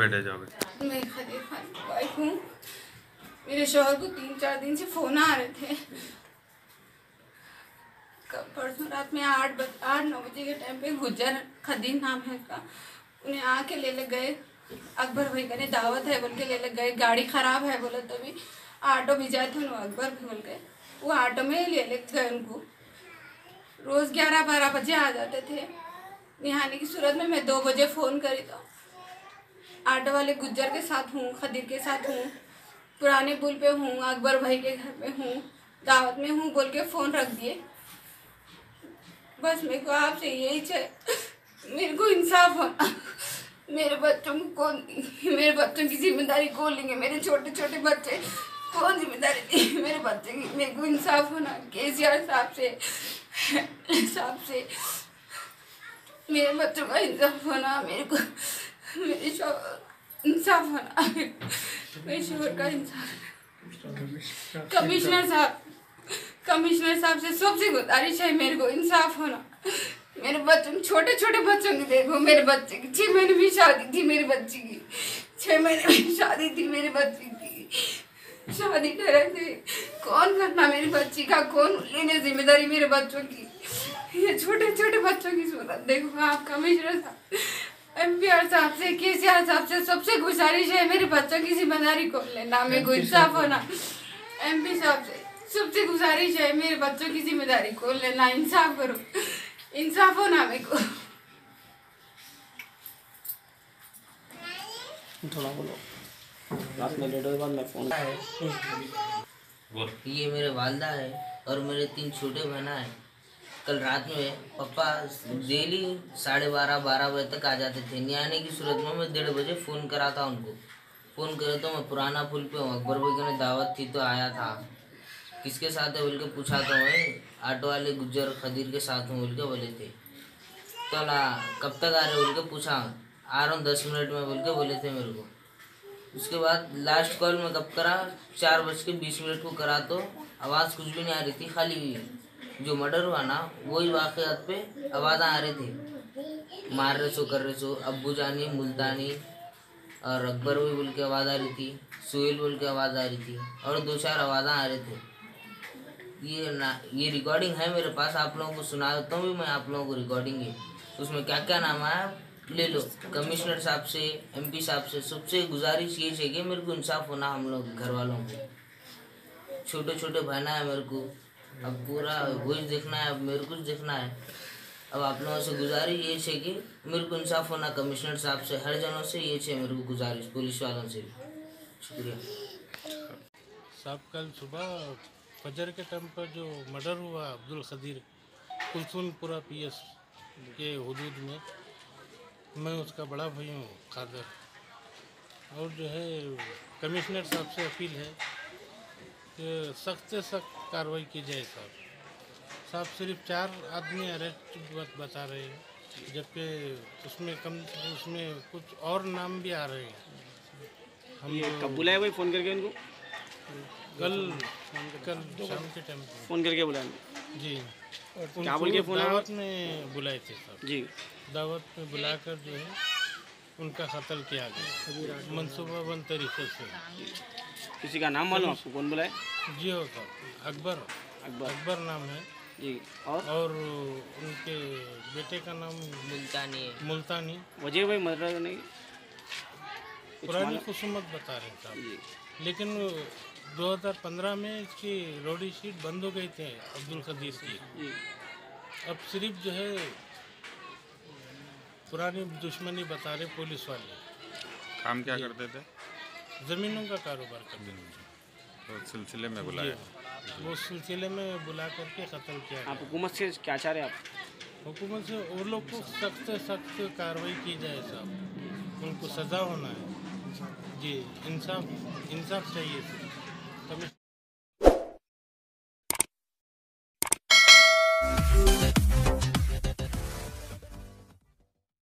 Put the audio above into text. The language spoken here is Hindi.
बेटे जाओगे? मैं खदीर खान की वाइफ हूँ। मेरे शौहर को 3-4 दिन से फ़ोन आ रहे थे। कब परसों रात में 8-9 बजे के टाइम पे गुज्जर खदीर नाम है उसका, उन्हें आके ले गए। अकबर भाई का ने दावत है बोल के ले गए। गाड़ी ख़राब है बोले तो भी ऑटो भिजाए थे उन्होंने, अकबर भी बोल के वो ऑटो में ले गए उनको। रोज़ 11-12 बजे आ जाते थे। निहाने की सूरत में मैं 2 बजे फ़ोन करी तो ऑटो वाले गुज्जर के साथ हूँ, खदीर के साथ हूँ, पुराने पुल पे हूँ, अकबर भाई के घर में हूँ, दावत में हूँ बोल के फ़ोन रख दिए। बस मेरे को आपसे यही चाहिए, मेरे को इंसाफ होना। मेरे बच्चों को कौन, मेरे बच्चों की जिम्मेदारी कौन लेंगे? मेरे छोटे छोटे बच्चे कौन जिम्मेदारी दी मेरे बच्चे की? मेरे को इंसाफ होना केसीआर साहब से मेरे बच्चों का इंसाफ होना, मेरे को मेरे इंसाफ होना, मेरे शोहर का इंसाफ। कमिश्नर साहब से सबसे गुजारिश है, मेरे को इंसाफ होना। मेरे बच्चों, छोटे छोटे बच्चों की देखो, मेरे बच्चे की 6 महीने भी शादी थी, मेरी बच्ची की 6 महीने में शादी थी, मेरी बच्ची की शादी करे थे। कौन करना मेरी बच्ची का, कौन लेने जिम्मेदारी मेरे बच्चों की? ये छोटे छोटे बच्चों की सूरत देखो आप। कमिश्नर साहब, एमपीआर साहब से, केसीआर साहब से सबसे गुजारिश है, मेरे बच्चों की जिम्मेदारी कौन लेना, मेरे को इंसाफ होना। एमपी साहब से सबसे गुजारिश है, मेरे बच्चों की जिम्मेदारी कौन लेना, इंसाफ करो, इंसाफ होना मेरे को। थोड़ा बोलो। रात में लेटो के बाद मैं फोन है। ये मेरे वालदा है और मेरे 3 छोटे बहना है। कल रात में पापा डेली 12:30-12 बजे तक आ जाते थे। नहीं आने की सूरत में मैं 1:30 बजे फ़ोन करा था उनको। फ़ोन करे तो मैं पुराना पुल पे हूँ, अकबर भाई की दावत थी तो आया था। किसके साथ है बोल के पूछा तो मैं ऑटो वाले गुज्जर खदीर के साथ हूँ बोल के बोले थे। तो कब तक आ रहे बोल के पूछा, आ रहा हूँ 10 मिनट में बोल के बोले थे मेरे को। उसके बाद लास्ट कॉल में कब करा, 4:20 को करा तो आवाज़ कुछ भी नहीं आ रही थी, खाली जो मर्डर हुआ ना वही वाक़यात पे आवाज़ आ रही थी। मार रहे सो, कर रहे सो, अब्बू जानी, मुल्तानी और अकबर भी बोल के आवाज़ आ रही थी, सुहेल बोल के आवाज़ आ रही थी और 2-4 आवाज़ें आ रहे थे। ये रिकॉर्डिंग है मेरे पास, आप लोगों को सुना देता हूँ भी मैं आप लोगों को रिकॉर्डिंग है। उसमें क्या क्या नाम आया ले लो। कमिश्नर साहब से, एमपी साहब से सबसे गुजारिश ये है कि मेरे को इंसाफ होना, हम लोग घर वालों को। छोटे छोटे बहना है मेरे को, अब पूरा वही देखना है, अब मेरे को देखना है। अब आप लोगों से गुजारिश ये है कि मेरे को इंसाफ होना, कमिश्नर साहब से, हर जनों से ये है मेरे को गुजारिश, पुलिस वालों से भी। शुक्रिया साहब। कल सुबह फजर के टाइम पर जो मर्डर हुआ अब्दुल खदीर कुलसुमपुरा पीएस के हुदूद में, मैं उसका बड़ा भाई हूँ खादर। और जो है कमिश्नर साहब से अपील है कि सख्त से सख्त कार्रवाई की जाए साहब। सिर्फ 4 आदमी अरेस्ट बता रहे हैं, जबकि उसमें कुछ और नाम भी आ रहे हैं। हम ये कब बुलाया भाई फ़ोन करके उनको? कल शाम के टाइम फ़ोन करके बुलाया जी। क्या बोल के फ़ोन दावत में बुलाए थे साहब जी। दावत में बुलाकर जो है उनका कत्ल किया गया मनसूबाबंद तरीके से। किसी का नाम मालूम आपको, कौन बुलाए? जी हो साहब, अकबर नाम है जी। और उनके बेटे का नाम मुल्तानी। वजह भाई मर्डर नहीं पुरानी खुसूमत बता रहे साहब, लेकिन 2015 में इसकी रोडी शीट बंद हो गई थी अब्दुल खदीर की। अब सिर्फ जो है पुरानी दुश्मनी बता रहे पुलिस वाले। काम क्या करते थे? ज़मीनों का कारोबार करते थे। तो सिलसिले में बुलाया, वो सिलसिले में बुला करके कत्ल किया। आप हुकूमत से क्या चाह रहे हैं आप? हुकूमत से वो लोग को सख्त से सख्त कार्रवाई की जाए साहब, उनको सज़ा होना है जी। इंसाफ चाहिए।